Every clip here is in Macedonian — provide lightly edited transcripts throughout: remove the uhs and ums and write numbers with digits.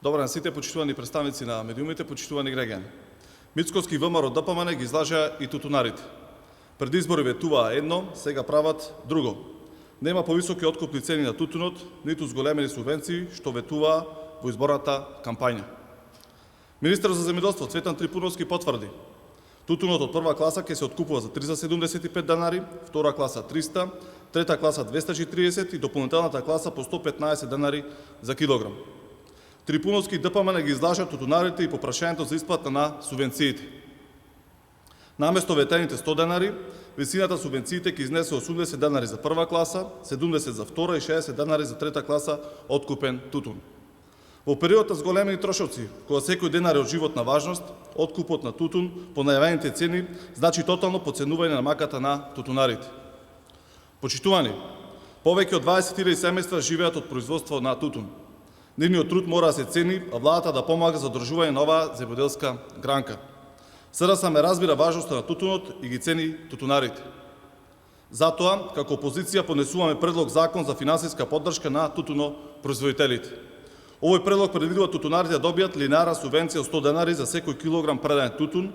Добар ден сите почитувани представници на медиумите, почитувани граѓани. Мицкоски ВМРО ДПМН ги излажа и тутунарите. Пред избори ветуваа едно, сега прават друго. Нема повисоки откупни цени на тутунот, ниту зголемени субвенции, што ветуваа во изборната кампања. Министерот за земјоделство Цветан Трипуновски потврди: тутунот од прва класа ќе се откупува за 375 денари, втора класа 300, трета класа 240 и дополнителната класа по 115 денари за килограм. Трипуновски и ДПМН ги излажа тутунарите и по прашањето за исплата на субвенциите. Наместо ветените 100 денари, висината субвенциите ќе изнесе 80 денари за прва класа, 70 за втора и 60 денари за трета класа откупен тутун. Во период на зголемени трошоци, кога секој денар е од животна важност, откупот на тутун по најавените цени значи тотално поценување на маката на тутунарите. Почитувани, повеќе од 20.000 семејства живеат од производство на тутун. Нивниот труд мора да се цени, а владата да помага за одржување на оваа земјоделска гранка. СДСМ разбира важноста на тутунот и ги цени тутунарите. Затоа, како опозиција, понесуваме предлог закон за финансиска поддршка на тутунопроизводителите. Овој предлог предвидува тутунарите да добијат линеарна субвенција од 100 денари за секој килограм предаден тутун,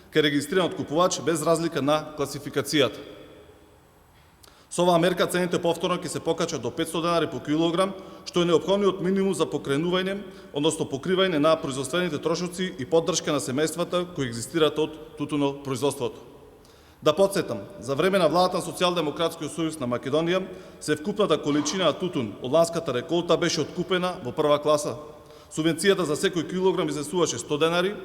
кај регистриран откупувач без разлика на класификацијата. Со оваа мерка цените повторно ќе се покачат до 500 денари по килограм, што е неопходниот минимум за покренување, односно покривање на производствените трошоци и поддршка на семејствата кои екзистираат од тутунопроизводството. Да потсетам, за време на владата на Социјалдемократскиот сојуз на Македонија, севкупната количина на тутун од ланската реколта беше откупена во прва класа. Субвенцијата за секој килограм изнесуваше 100 денари,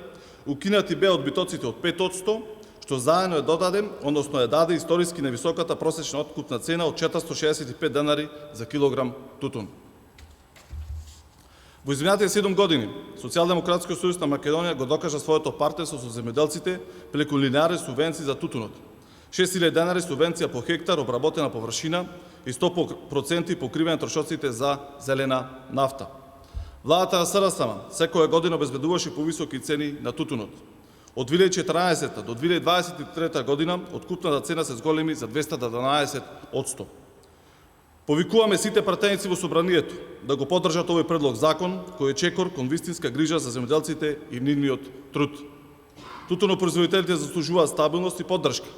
укинати беа одбитоците од 5%, што заедно е даде историски невисоката просечна откупна цена од 465 денари за килограм тутун. Во изминатите 7 години, Социјалдемократскиот сојуз на Македонија го докажа своето партнерство со земјоделците преку линеарни субвенции за тутунот. 6.000 денари субвенција по хектар обработена површина и 100% покривање трошоците за зелена нафта. Владата на СДСМ секоја година обезбедуваше повисоки цени на тутунот. Од 2014 до 2023 година откупната цена се зголеми за 212%. Повикуваме сите пратеници во собранието да го поддржат овој предлог закон, кој е чекор кон вистинска грижа за земјоделците и нивниот труд. Тутунопроизводителите заслужуваат стабилност и поддршка,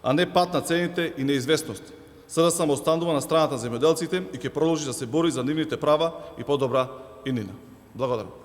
а не пат на цените и неизвестност. СДСМ останува на страната на земјоделците и ќе продолжи да се бори за нивните права и подобра иднина. Благодарам.